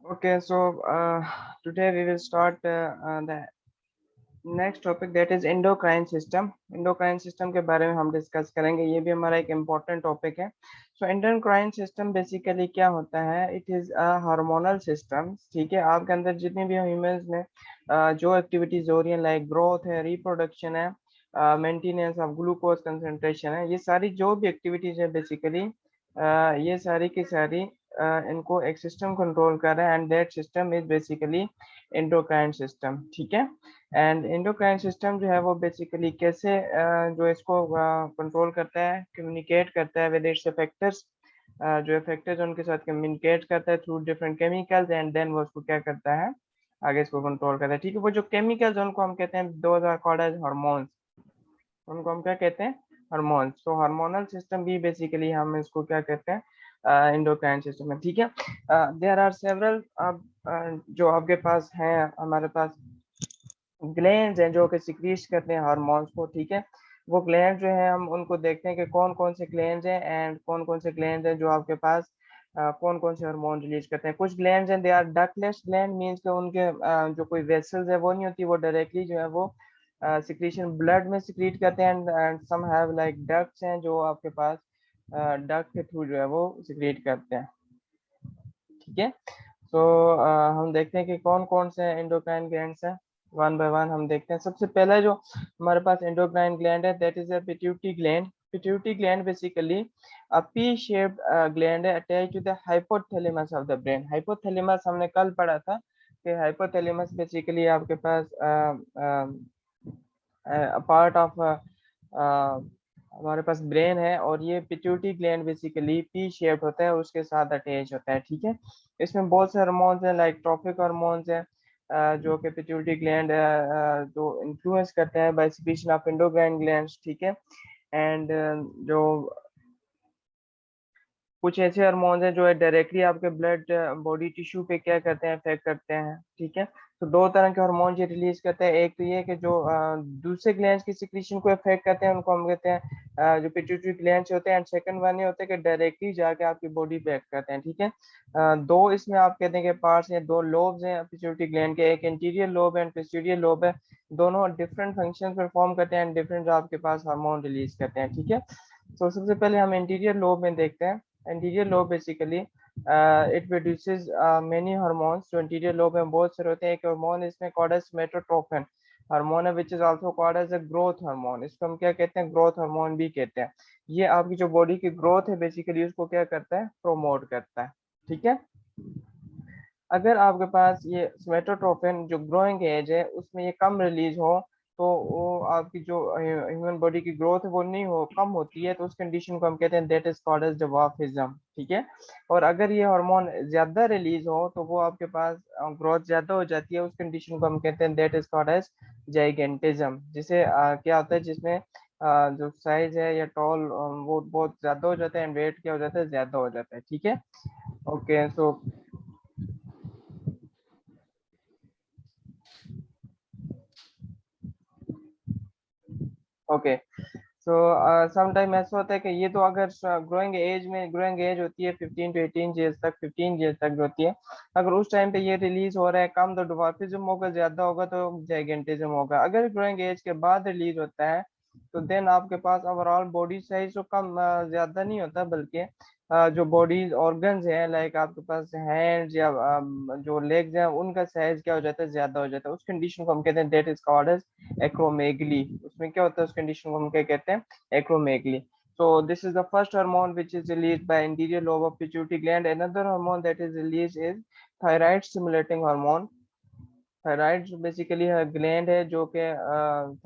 Okay, so today we will start the next topic, that is endocrine system. Endocrine system के बारे में हम discuss करेंगे, ये भी हमारा एक इम्पोर्टेंट टॉपिक है. सो एंडोक्राइन सिस्टम बेसिकली क्या होता है? It is a hormonal system. ठीक है, आपके अंदर जितनी भी ह्यूमंस में जो एक्टिविटीज हो रही हैं, लाइक ग्रोथ है, रिप्रोडक्शन है, मेंटेनेंस ऑफ ग्लूकोज कंसंट्रेशन है, ये सारी जो भी एक्टिविटीज है बेसिकली ये सारी की सारी इनको एक सिस्टम कंट्रोल कर रहा है, and that system is basically endocrine system. ठीक है, एंड एंडोक्राइन सिस्टम जो है वो बेसिकली कैसे जो इसको कंट्रोल करता है, कम्युनिकेट करता है विद इट्स इफेक्टर्स. जो इफेक्टर्स उनके साथ कम्युनिकेट करता है through different chemicals, and then वो उसको क्या करता है, आगे इसको कंट्रोल करता है. ठीक है, वो जो केमिकल्स उनको हम कहते हैं, those are called as hormones. उनको हम क्या कहते हैं? हार्मोन्स. तो हार्मोनल सिस्टम भी बेसिकली हम इसको क्या कहते हैं? एंडोक्राइन सिस्टम है. ठीक है, देयर आर सेवरल जो आपके पास हैं, हमारे पास ग्लैंड्स हैं जो कि सिक्रीट करते हैं हार्मोन्स को. ठीक है, वो ग्लैंड जो है हम उनको देखते हैं कि कौन कौन से ग्लैंड्स हैं, एंड कौन कौन से ग्लैंड्स हैं जो आपके पास कौन कौन से हार्मोन रिलीज करते हैं. कुछ ग्लैंड्स हैं, they are ductless gland, means के उनके जो कोई वेसल्स है वो नहीं होती, वो डायरेक्टली जो है वो सिक्रीशन ब्लड में सिक्रीट करते हैं. And some have like ducts हैं जो आपके पास डक्ट के थ्रू जो है वो सिक्रीट करते हैं. ठीक है, तो हम देखते हैं कि कौन कौन से एंडोक्राइन ग्लैंड्स हैं. वन बाय वन हम देखते हैं. सबसे पहला जो हमारे पास एंडोक्राइन ग्लैंड है, that is a pituitary gland. Pituitary gland basically a P shaped gland है, attach to the hypothalamus of the brain. Hypothalamus हमने कल पढ़ा था कि हाइपोथैलेमस बेसिकली आपके पास पार्ट ऑफ हमारे पास ब्रेन है, और ये pituitary gland basically P shaped होता है, उसके साथ अटैच होता है. ठीक है, इसमें बहुत से हार्मोन्स हैं, लाइक ट्रॉफिक हार्मोन्स हैं जो कि पिट्यूटरी ग्लैंड जो इन्फ्लुएंस करते हैं by secretion of endocrine glands. ठीक है, एंड जो कुछ ऐसे हार्मोन्स हैं जो है डायरेक्टली आपके ब्लड बॉडी टिश्यू पे क्या करते हैं, इफेक्ट करते हैं. ठीक है, तो दो तरह के हार्मोन ये रिलीज करते हैं. एक तो ये कि जो दूसरे ग्लैंड्स की सिक्रीशन को इफेक्ट करते हैं, उनको हम कहते हैं जो पिट्यूटरी ग्लैंड्स होते हैं. एंड सेकंड वन ये होता है कि डायरेक्टली जाके आपकी बॉडी पे एक्ट करते हैं. ठीक है, दो इसमें आप कहते हैं कि पार्ट्स हैं, दो लोब्स हैं पिट्यूटरी ग्लैंड के, एक interior lobe and posterior lobe है. दोनों डिफरेंट फंक्शन परफॉर्म करते हैं, डिफरेंट आपके पास हार्मोन रिलीज करते हैं. ठीक है, तो सबसे पहले हम इंटीरियर लोब में देखते हैं. Interior lobe basically it produces many hormones. जो इंटीरियर लोब में बहुत सारे होते हैं. एक हार्मोन इसमें कॉल्ड एज सोमेटोट्रोपिन हार्मोन है, which is also called as a growth hormone. इसको हम क्या कहते हैं? ग्रोथ हार्मोन भी कहते हैं. ये आपकी जो बॉडी की ग्रोथ है बेसिकली उसको क्या करता है? प्रोमोट करता है. ठीक है, अगर आपके पास ये सोमेटोट्रोपिन जो ग्रोइंग एज है उसमें ये कम रिलीज हो, तो वो आपकी जो ह्यूमन बॉडी की ग्रोथ है वो नहीं हो, कम होती है, तो उस कंडीशन को हम कहते हैं दैट इज कॉल्ड एज डवार्फिज्म. ठीक है, और अगर ये हार्मोन ज्यादा रिलीज हो तो वो आपके पास ग्रोथ ज्यादा हो जाती है, उस कंडीशन को हम कहते हैं that is called as gigantism. जिसे क्या होता है, जिसमें जो साइज है या टॉल वो बहुत ज्यादा हो जाता है, एंड वेट क्या हो जाता है? ज्यादा हो जाता है. ठीक है, okay. So okay, so sometime ऐसा होता है कि ये तो अगर ग्रोइंग एज होती है 15 to 18 ईयर्स तक, 15 ईयर्स तक जो होती है, अगर उस टाइम पे ये रिलीज हो रहा है कम, तो डवार्फिज्म होगा. ज्यादा होगा तो जाइगेंटिज्म होगा. अगर ग्रोइंग एज के बाद रिलीज होता है तो देन आपके पास ओवरऑल बॉडी साइज तो कम ज्यादा नहीं होता, बल्कि जो बॉडी ऑर्गन्स हैं, लाइक आपके पास हैंड्स या जो लेग्स हैं, उनका साइज क्या हो जाता है? ज्यादा हो जाता है. उस कंडीशन को हम कहते हैं that is called as acromegaly. उसमें क्या होता है? उस कंडीशन को हम क्या कहते हैं? acromegaly. So this is the first hormone which is released by anterior lobe of pituitary gland. Another hormone that is released is thyroid stimulating hormone. Thyroid basically gland है जो कि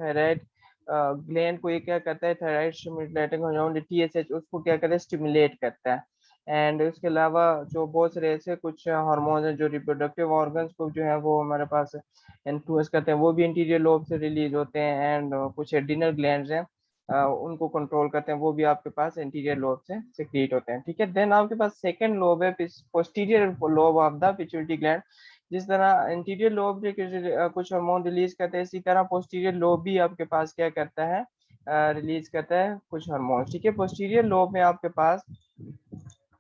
थायराइड ग्लैंड को ये क्या करता है? थायराइड स्टिमुलेटिंग हार्मोन टीएसएच उसको क्या करता है? स्टिमुलेट करता है. एंड उसके अलावा जो बहुत सारे ऐसे कुछ हार्मोन हैं जो रिप्रोडक्टिव ऑर्गन्स को जो है वो हमारे पास इन्फ्लुएंस करते हैं, वो भी इंटीरियर लोब से रिलीज होते हैं. एंड कुछ एड्रिनल ग्लैंड्स हैं उनको कंट्रोल करते हैं, वो भी आपके पास इंटीरियर लोब से सिक्रीट होते हैं. ठीक है, देन आपके पास सेकंड लोब है posterior lobe of the pituitary gland. जिस तरह इंटीरियर लोब भी कुछ हार्मोन रिलीज करते हैं, इसी तरह पोस्टीरियर लोब भी आपके पास क्या करता है? रिलीज करता है कुछ हार्मोन. ठीक है, पोस्टीरियर लोब में आपके पास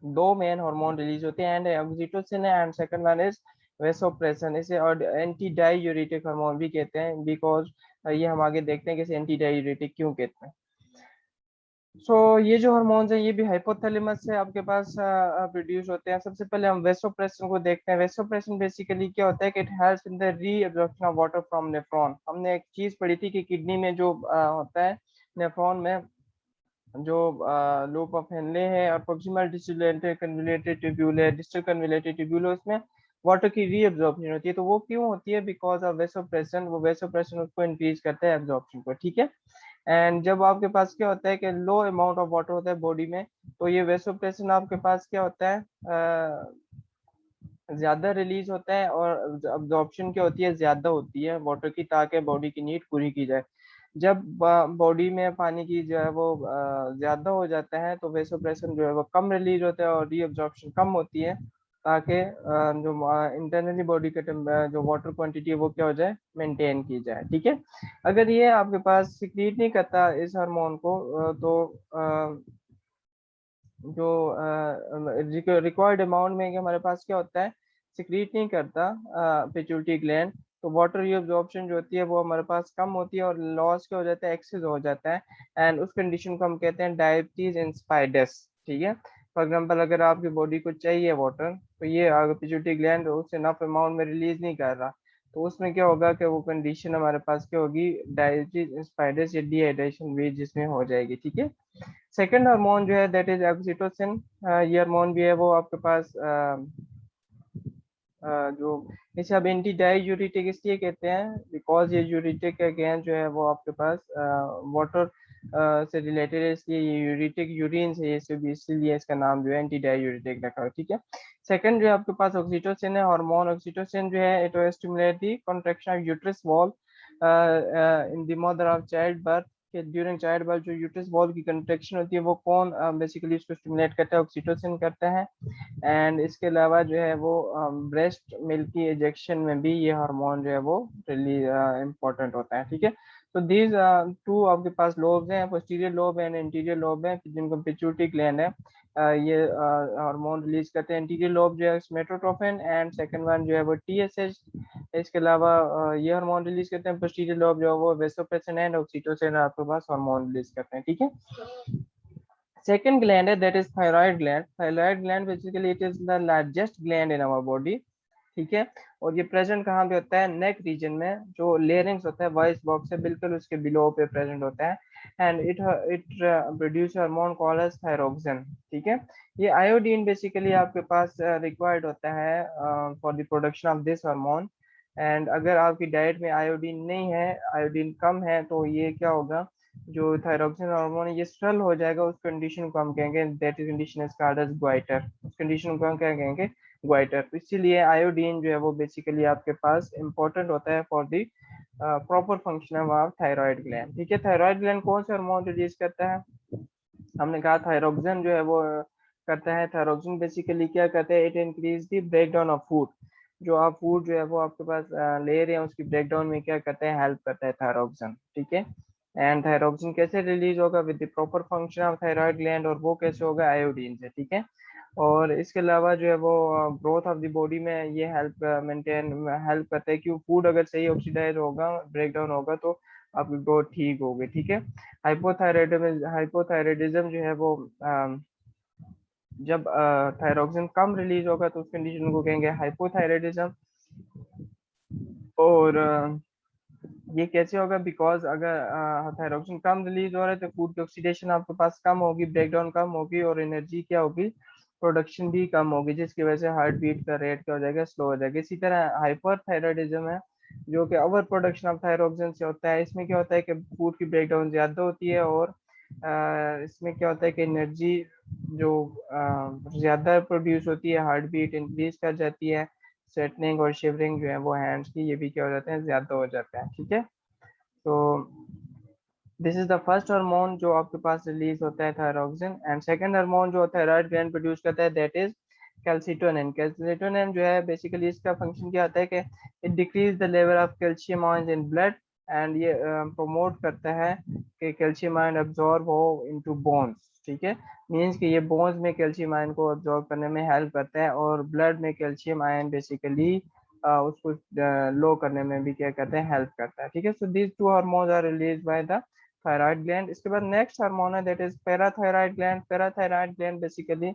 दो मेन हार्मोन रिलीज होते हैं, and oxytocin and second one is vasopressin. इसे और एंटी डायूरेटिक हार्मोन भी कहते हैं, बिकॉज ये हम आगे देखते हैं कि इसे एंटी डायूरेटिक क्यों कहते हैं। सो ये जो हार्मोन्स हैं ये भी हाइपोथैलेमस से आपके पास प्रोड्यूस होते हैं। सबसे पहले हम वेसोप्रेसिन को देखते हैं। वेसोप्रेसिन बेसिकली क्या होता है कि it helps in the reabsorption of water from nephron. हमने एक चीज पढ़ी थी कि किडनी में जो होता है नेफ्रॉन में, जो लूप ऑफ हेनले है और प्रॉक्सिमल डिस्टल कन्वोल्यूटेड ट्यूब्यूल है, डिस्टल कन्वोल्यूटेड ट्यूब्यूल है, उसमें वाटर की रीअब्जॉर्प्शन होती है। तो वो क्यों होती है? Because of vasopressin. वो वेसोप्रेसिन उसको इंक्रीज करता है एब्जॉर्प्शन को, ठीक है। एंड जब आपके पास क्या होता है कि लो अमाउंट ऑफ वाटर होता है बॉडी में, तो ये वेसोप्रेसिन आपके पास क्या होता है, ज्यादा रिलीज होता है, और अब्जॉर्प्शन क्या होती है, ज्यादा होती है वाटर की, ताकि बॉडी की नीड पूरी की जाए। जब बॉडी में पानी की जो है वो ज्यादा हो जाता है, तो वेसोप्रेसिन जो है वो कम रिलीज होता है और रीअब्जॉर्प्शन कम होती है, ताकि जो इंटरनली बॉडी का जो वाटर क्वांटिटी है वो क्या हो जाए, मेंटेन की जाए, ठीक है। अगर ये आपके पास सिक्रीट नहीं करता इस हार्मोन को, तो जो रिक्वायर्ड अमाउंट में कि हमारे पास क्या होता है, सिक्रीट नहीं करता पिट्यूटरी ग्लैंड, तो वाटर रिअब्जॉर्प्शन जो होती है वो हमारे पास कम होती है और लॉस क्या हो जाता है, एक्सेस हो जाता है। एंड उस कंडीशन को हम कहते हैं डायबिटीज इंस्पाइडस, ठीक है। फॉर एग्जांपल अगर आपकी बॉडी को चाहिए वाटर, तो ये अगर पिट्यूटरी ग्लैंड उस इनफ अमाउंट में रिलीज नहीं कर रहा, तो उसमें क्या होगा कि वो कंडीशन हमारे पास क्या होगी, डायबिटीज इंस्पाइडस या डिहाइड्रेशन भी जिसमें हो जाएगी, ठीक है। सेकेंड हार्मोन जो है दैट इज ऑक्सीटोसिन। ये हार्मोन भी है वो आपके पास जो इसे अब एंटी डायूरेटिक इसलिए कहते हैं बिकॉज ये यूरिटिक अगेन जो है वो आपके पास वाटर से रिलेटेड है, इसलिए ये यूरिटिक यूरिन से ये भी, इसलिए इसका नाम जो है एंटी डायूरेटिक रखा है, ठीक है। सेकंड जो है आपके पास ऑक्सीटोसिन है हार्मोन। ऑक्सीटोसिन जो है it stimulate the contraction of uterus wall in the mother of child birth. कि ड्यूरिंग चाइल्ड बर्थ जो यूट्रस वॉल की कंट्रैक्शन होती है वो कौन बेसिकली इसको स्टिमुलेट करता है, ऑक्सीटोसिन करता है। एंड इसके अलावा जो है वो ब्रेस्ट मिल्क की एजेक्शन में भी ये हार्मोन जो है वो रिलीज इम्पोर्टेंट होता है, ठीक है। तो दीज टू आपके पास लोब्स हैं, posterior lobe and interior lobe है, जिनको पिट्यूटरी ग्लैंड है ये हार्मोन रिलीज करते हैं। इंटीरियर लोब जो है सोमेटोट्रोपिन एंड सेकंड वन जो है वो टीएसएच। इसके अलावा ये हार्मोन रिलीज करते हैं। पोस्टीरियर लोब जो है वो वेसोप्रेसिन एंड ऑक्सीटोसिन आपके पास हार्मोन रिलीज करते हैं, ठीक है। Second gland है that is thyroid gland. Thyroid gland basically it is the largest gland in our body, ठीक है। और ये प्रेजेंट कहाँ पे होता है, नेक रीजन में, जो लेरिंग्स होता है वॉइस बॉक्स है बिल्कुल उसके बिलो पे प्रेजेंट होता है। And it produce hormone called as thyroxine, ठीक है। ये आयोडीन बेसिकली आपके पास रिक्वायर्ड होता है for the production of this hormone. And अगर आपकी डाइट में आयोडीन नहीं है, आयोडीन कम है, तो ये क्या होगा, जो थायरोक्सिन हार्मोन है ये स्ट्रल हो जाएगा। उस कंडीशन को हम कहेंगे that is condition is called as goitre. उस कंडीशन को हम क्या कहेंगे, ग्वाइटर। तो इसीलिए आयोडीन जो है वो बेसिकली आपके पास इंपॉर्टेंट होता है for the proper function of thyroid gland, ठीक है। थायराइड ग्लैंड कौन सा हार्मोन रिलीज करता है? हमने कहा थायरोक्सिन जो है वो करता है। थायरोक्सिन बेसिकली क्या करता है, it increase the break down of food. जो आप फूड जो है वो आपके पास ले रहे हैं उसकी ब्रेक डाउन में क्या करता है, हेल्प करता है थायरोक्सिन, ठीक है। एंड थायरोक्सिन कैसे रिलीज होगा, with the proper function of thyroid gland, और वो कैसे होगा, आयोडीन से, ठीक है। और इसके अलावा जो है वो ग्रोथ ऑफ द बॉडी में ये हेल्प मेंटेन हेल्प करता है, क्यों, फूड अगर सही ऑक्सीडाइज होगा, ब्रेक डाउन होगा, तो आपकी ग्रोथ ठीक होगी, ठीक है। हाइपोथायराइडिज्म जो है वो जब थायरोक्सिन कम रिलीज होगा तो उस कंडीशन को कहेंगे हाइपोथायराइडिज्म। और ये कैसे होगा, बिकॉज अगर थायरोक्सिन कम रिलीज हो रहा है तो फूड की ऑक्सीडेशन आपके पास कम होगी, ब्रेकडाउन कम होगी, और एनर्जी क्या होगी, प्रोडक्शन भी कम होगी, जिसकी वजह से हार्ट बीट का रेट क्या हो जाएगा, स्लो हो जाएगा। इसी तरह हाइपर थायराइडिज्म है जो कि ओवर प्रोडक्शन ऑफ थायरोक्सिन से होता है। इसमें क्या होता है कि फूड की ब्रेकडाउन ज्यादा होती है, और इसमें क्या होता है कि एनर्जी जो ज्यादा प्रोड्यूस होती है, हार्ट बीट इंक्रीज कर जाती है, स्वेटनिंग और शिवरिंग जो है वो हैंड्स की ये भी क्या हो जाते हैं, ज्यादा हो जाते हैं, ठीक है। तो this is the first hormone जो आपके पास रिलीज होता है, थायरोक्सिन। एंड सेकंड हार्मोन जो थायराइड ग्लैंड प्रोड्यूस करता है दैट इज कैल्सिटोनिन। कैल्सिटोनिन जो है बेसिकली इसका फंक्शन क्या होता है कि it decrease the level of calcium ions in blood, and ये प्रोमोट करता है कि कैल्शियम आयन अब्सॉर्ब हो इनटू बोन्स, ठीक है, मीन्स कि ये बोन्स में कैल्शियम आयन को अब्जॉर्ब करने में हेल्प करता है, और ब्लड में कैल्शियम आयन बेसिकली उसको लो करने में भी क्या करते हैं, हेल्प करता है। ठीक है, so these two hormones are release by the thyroid gland. इसके बाद नेक्स्ट हार्मोन है that is parathyroid gland. Parathyroid gland basically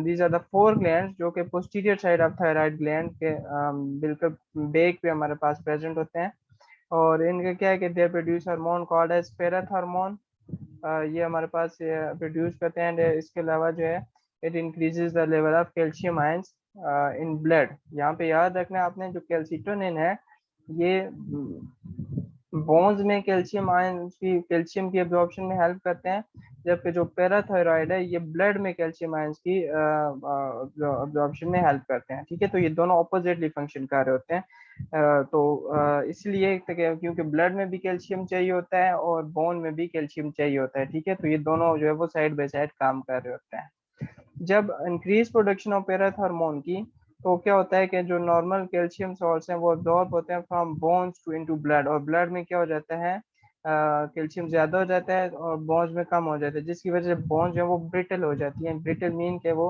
these are the 4 gland जो कि posterior side of thyroid gland के बिल्कुल बेक पे हमारे पास प्रेजेंट होते हैं, और इनका क्या है कि they produce hormone called as parathormone. ये हमारे पास प्रोड्यूस करते हैं। एंड इसके अलावा जो है it increases the level of calcium ions in blood. यहाँ पे याद रखना आपने, जो कैल्सिटोनिन है ये बोन्स में कैल्शियम की एब्जॉर्प्शन में हेल्प करते हैं, जबकि जो पैराथायराइड है ये ब्लड में कैल्शियम आयंस की एब्जॉर्प्शन में हेल्प करते हैं। ठीक है, तो ये दोनों ऑपोजिटली फंक्शन कर रहे होते हैं। इसलिए क्योंकि ब्लड में भी कैल्शियम चाहिए होता है और बोन में भी कैल्शियम चाहिए होता है। ठीक है, तो ये दोनों जो है वो साइड बाय साइड काम कर रहे होते हैं। जब इंक्रीज प्रोडक्शन ऑफ पैराथार्मोन की, तो क्या होता है कि जो नॉर्मल कैल्शियम सॉल्ट्स हैं वो अब्जॉर्ब होते हैं from bones to into blood, और ब्लड में क्या हो जाता है, कैल्शियम ज्यादा हो जाता है और बोन्स में कम हो जाता है, जिसकी वजह से बोन्स जो है वो ब्रिटल हो जाती हैं। ब्रिटल मीन के वो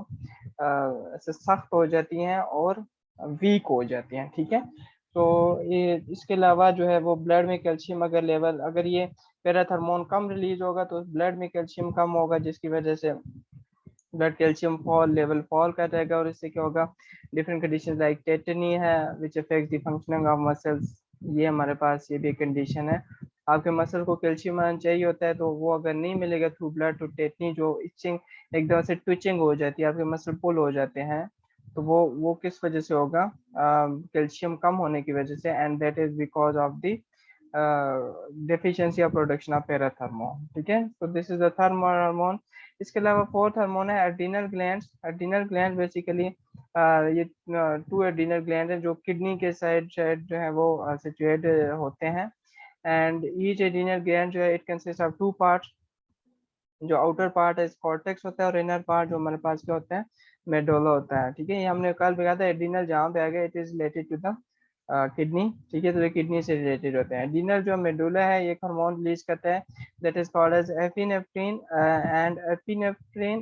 ऐसे सख्त हो जाती हैं और वीक हो जाती हैं। ठीक है, तो ये इसके अलावा जो है वो ब्लड में कैल्शियम अगर ये पैराथर्मोन कम रिलीज होगा तो ब्लड में कैल्शियम कम होगा, जिसकी वजह से ब्लड कैल्शियम लेवल फॉल कर जाएगा, और इससे क्या होगा, डिफरेंट कंडीशन लाइक टेटनी है which affect the functioning of muscles. ये हमारे पास ये भी कंडीशन है। आपके मसल को कैल्शियम आयन चाहिए होता है, तो वो अगर नहीं मिलेगा थ्रू ब्लड, तो टेटनी जो इचिंग, एकदम से ट्विचिंग हो जाती है, आपके मसल पुल हो जाते हैं, तो वो किस वजह से होगा, कैल्शियम कम होने की वजह से, and that is because of the deficiency of production of parathormone. ठीक है, तो this is the thermal hormone. इसके अलावा फोर्थ हार्मोन है adrenal glands. Adrenal gland basically ये 2 एड्रिनल ग्लैंड है जो किडनी के साइड साइड जो है वो सिचुएट होते हैं। एंड ईच एड्रिनल ग्लैंड जो है इट कंसिस्ट ऑफ 2 पार्ट्स। जो आउटर पार्ट है कॉर्टेक्स होता है, और इनर पार्ट जो हमारे पास क्या होता है, मेडोला होता है। ठीक है, ये हमने कल भी कहा था, एड्रिनल जहाँ पे आ गया it is related to the kidney. ठीक है, तो ये किडनी से रिलेटेड होते हैं। एड्रिनल जो मेडुला है ये हार्मोन रिलीज करता है that is called as epinephrine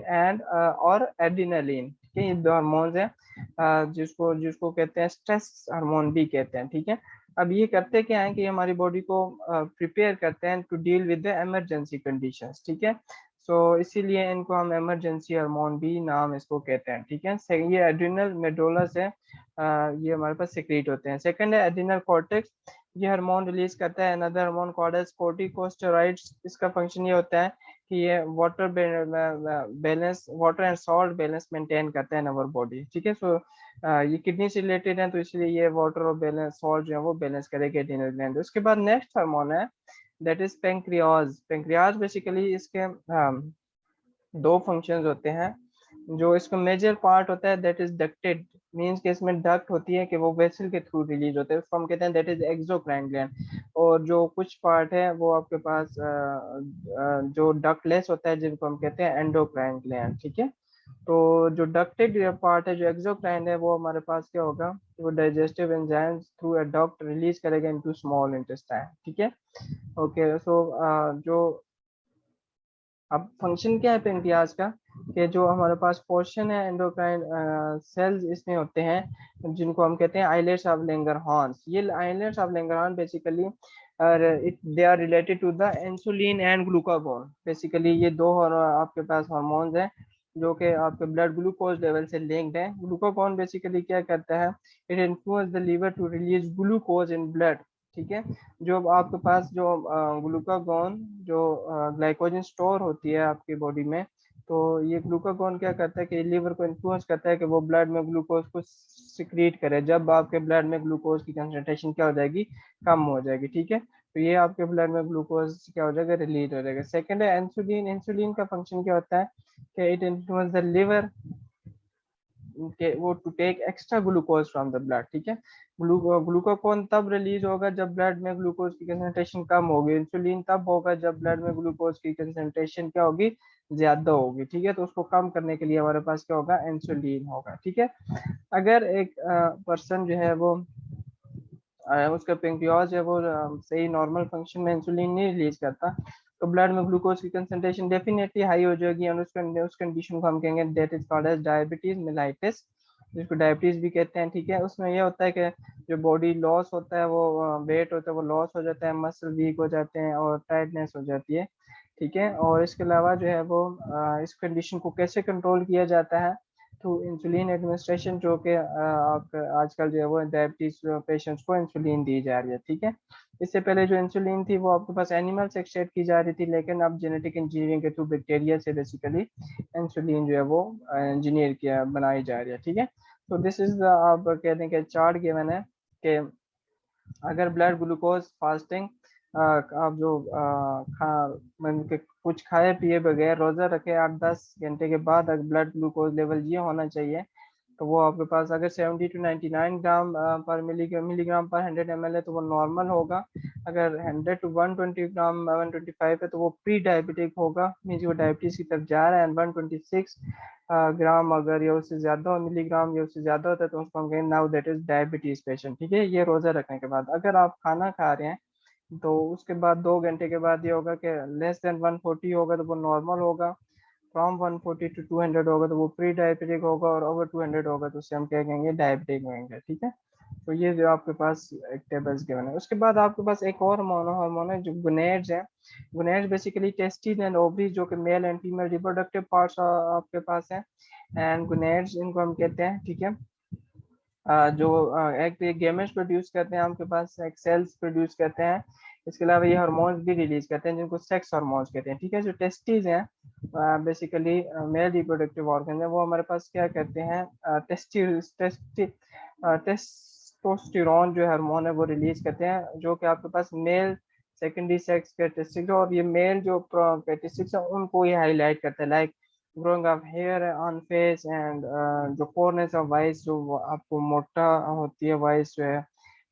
and और एड्रिनलिन। ठीक है, ये 2 हार्मोन्स हैं जिसको जिसको कहते हैं स्ट्रेस हार्मोन भी कहते हैं। ठीक है, अब ये करते क्या है कि हमारी बॉडी को प्रिपेयर करते हैं to deal with the emergency conditions. ठीक है, सो इसीलिए इनको हम इमरजेंसी हार्मोन भी नाम इसको कहते हैं। ठीक है, ये एड्रिनल मेडुला से ये हमारे पास सिक्रीट होते हैं। सेकंड है एड्रिनल कॉर्टेक्स। ये हार्मोन रिलीज करता है another hormone called as corticosteroids. इसका फंक्शन ये होता है कि ये water and salt balance maintain करता है इन अवर बॉडी। ठीक है, सो ये किडनी से रिलेटेड है, तो इसलिए ये वाटर और बैलेंस सॉल्ट जो है वो बैलेंस करेगा एड्रिनल ग्लैंड। उसके बाद नेक्स्ट हार्मोन है that is pancreas. Pancreas basically इसके 2 फंक्शंस होते हैं। जो इसका मेजर पार्ट होता है दैट इज डक्टेड, मींस कि इसमें डक्ट होती है कि वो वेसल के थ्रू रिलीज होते हैं, उसको हम कहते हैं दैट इज एक्सोक्राइन ग्लैंड। और जो कुछ पार्ट है वो आपके पास जो डक्टलेस होता है जिनको हम कहते हैं एंडोक्राइन ग्लैंड। ठीक है, तो जो डक्टेड पार्ट है जो एक्सोक्राइन है वो हमारे पास क्या होगा, वो digestive enzymes through a duct release करेगा इनटू स्मॉल इंटेस्टाइन। ठीक है, ओके, सो जो अब फंक्शन क्या है पेनक्रियाज का, कि जो हमारे पास पोर्शन है एंडोक्राइन सेल्स इसमें होते हैं जिनको हम कहते हैं आइलेट्स ऑफ लैंगरहॉर्न्स। ये islets of Langerhans basically they are related to the insulin and glucagon. Basically ये 2 आपके पास हार्मोन्स हैं जो कि आपके ब्लड ग्लूकोज लेवल से लिंक्ड है। ग्लूकागोन बेसिकली क्या करता है, it influence the liver to release glucose in blood. ठीक है, जो आपके पास जो ग्लूकागोन जो ग्लाइकोजन स्टोर होती है आपकी बॉडी में, तो ये ग्लूकागोन क्या करता है कि लीवर को इन्फ्लुएंस करता है कि वो ब्लड में ग्लूकोज को सिक्रीट करे। जब आपके ब्लड में ग्लूकोज की कंसंट्रेशन क्या हो जाएगी, कम हो जाएगी। ठीक है, तो ये आपके ब्लड में ग्लूकोज क्या हो जाएगा, रिलीज हो जाएगा। सेकंड है इंसुलिन। इंसुलिन का फंक्शन क्या होता है कि इट इन्फ्लुएंस द लिवर के वो to take extra glucose from the blood. ठीक है, ग्लूकोकॉन तब रिलीज होगा जब ब्लड में ग्लूकोज की कंसंट्रेशन कम होगी। इंसुलिन तब होगा जब ब्लड में ग्लूकोज की कंसंट्रेशन क्या होगी, ज्यादा होगी। ठीक है, तो उसको कम करने के लिए हमारे पास क्या होगा, इंसुलिन होगा। ठीक है, अगर एक पर्सन जो है वो उसका पेंक्रियाज है वो सही नॉर्मल फंक्शन में इंसुलिन नहीं रिलीज करता, तो ब्लड में ग्लूकोज की कंसंट्रेशन डेफिनेटली हाई हो जाएगी, और उस कंडीशन को हम कहेंगे that is called as diabetes mellitus, जिसको डायबिटीज भी कहते हैं। ठीक है, उसमें यह होता है कि जो बॉडी लॉस होता है वो वेट होता है वो लॉस हो जाता है, मसल वीक हो जाते हैं और टायर्डनेस हो जाती है। ठीक है, और इसके अलावा जो है वो इस कंडीशन को कैसे कंट्रोल किया जाता है, थ्रू इंसुलिन एडमिनिस्ट्रेशन, जो कि आप आजकल जो है वो डायबिटीज पेशेंट्स को इंसुलिन दी जा रही है। ठीक है, इससे पहले जो इंसुलिन थी वो आपके पास एनिमल से एक्सट्रैक्ट की जा रही थी, लेकिन अब जेनेटिक इंजीनियरिंग के थ्रू बैक्टीरिया से बेसिकली इंसुलिन जो है वो इंजीनियर किया बनाई जा रही है। ठीक है, तो दिस इज आप कहते हैं कि चार्ट गिवन है कि अगर ब्लड ग्लूकोज फास्टिंग आप जो खा मतलब कि कुछ खाए पिए बगैर रोजा रखे 8-10 घंटे के बाद अगर ब्लड ग्लूकोज लेवल ये होना चाहिए, तो वो आपके पास अगर 70 to 99 ग्राम पर मिलीग्राम पर 100 ml है तो वो नॉर्मल होगा। अगर 100 to 120 ग्राम 125 है तो वो प्री डायबिटिक होगा, मीन्स वो डायबिटीज की तरफ जा रहा है। एंड 126 ग्राम अगर ये उससे ज्यादा हो, मिलीग्राम ये उससे ज्यादा होता है, तो उसको हम कहेंगे now that is diabetes patient. ठीक है, ये रोजा रखने के बाद। अगर आप खाना खा रहे हैं तो उसके बाद 2 घंटे के बाद ये होगा कि लेस देन 140 होगा तो वो नॉर्मल होगा, फ्रॉम 140 to 200 होगा तो वो प्री डायबिटिक होगा, और ओवर 200 होगा तो उसे हम क्या कहेंगे, डायबिटिक होंगे। ठीक है, तो ये जो आपके पास एक टेबल्स गिवन है। उसके बाद आपके पास एक और हार्मोन है जो गुनेड्स है। गुनेड्स बेसिकली टेस्टिस एंड ओवरीज, जो कि male and female reproductive parts आपके पास है। एंड गुनेड्स इनको हम कहते हैं। ठीक है, जो एक गेमेट्स प्रोड्यूस करते हैं आपके पास, एक सेल्स प्रोड्यूस करते हैं। इसके अलावा ये हार्मोन्स भी रिलीज करते हैं जिनको सेक्स हार्मोन्स कहते हैं। ठीक है, जो टेस्टिस हैं बेसिकली मेल रिप्रोडक्टिव ऑर्गन है, वो हमारे पास क्या करते हैं, टेस्टोस्टेरोन जो हार्मोन है वो रिलीज करते हैं, जो कि आपके पास मेल सेकेंडरी सेक्स कैरेक्टरिस्टिक्स, और ये मेल जो कैरेक्टरिस्टिक्स है उनको ये हाईलाइट करता है, like growing of hair on face and जो कोरनेस ऑफ वॉइस, जो आपको मोटा होती है वॉइस जो है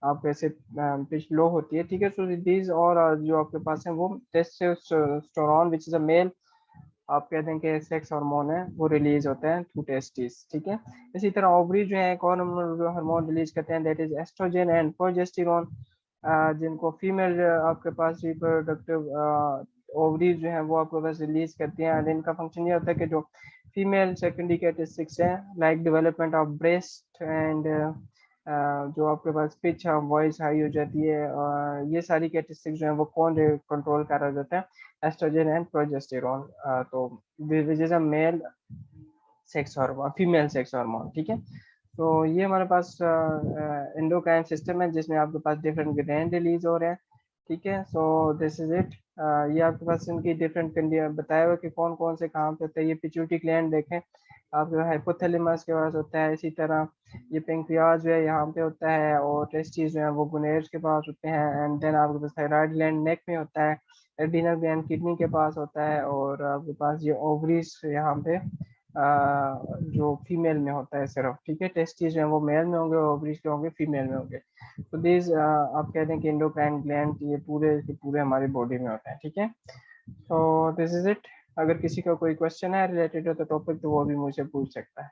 आपको ऐसे पिच लो होती है। ठीक है, सो दीज और जो आपके पास है वो testosterone which is a male, आप कहते हैं कि सेक्स हार्मोन है, वो रिलीज होता है थ्रू टेस्टिस। ठीक है, इसी तरह ओवरी जो है एक और हार्मोन रिलीज करते हैं, that is estrogen and progesterone, जिनको फीमेल आपके पास रिप्रोडक्टिव ओवरीज जो है वो आपके पास रिलीज करती हैं। एंड इनका फंक्शन ये होता है कि जो फीमेल सेकेंडरी कैरेक्टरिस्टिक्स है, like development of breast and जो आपके पास पिच वॉइस हाई हो जाती है, ये सारी कैरेक्टरिस्टिक्स जो है वो कौन कंट्रोल कर रहा जाता है, एस्ट्रोजन एंड प्रोजेस्टेरोन। तो which is a male sex hormone, female sex hormone. ठीक है, तो ये हमारे पास एंडोक्राइन सिस्टम है जिसमें आपके पास डिफरेंट ग्लैंड रिलीज हो रहे हैं। ठीक है, सो दिस इज इट। ये आपके पास इनकी डिफरेंट बताया हुआ कि कौन कौन से कहाँ पे होते हैं। ये पिट्यूटरी ग्लैंड देखें, आपके हाइपोथैलेमस के पास होता है। इसी तरह ये पेंक्रियाज जो है यहाँ पे होता है, और टेस्टिस जो है वो गुनेड्स के पास होते हैं। एंड देन आपके पास थायराइड ग्लैंड नेक में होता है, एड्रीनल ग्लैंड किडनी के पास होता है, और आपके पास ये ओवरीज यहाँ पे जो फीमेल में होता है सिर्फ। ठीक है, टेस्टिस जो है वो मेल में होंगे, ओवरीज के होंगे फीमेल में होंगे। तो दिस आप कहते हैं कि इंडोक्राइन ग्लैंड ये पूरे के पूरे हमारी बॉडी में होते हैं। ठीक है, तो दिस इज इट। अगर किसी का कोई क्वेश्चन है रिलेटेड टू द टॉपिक तो वो भी मुझे पूछ सकता है।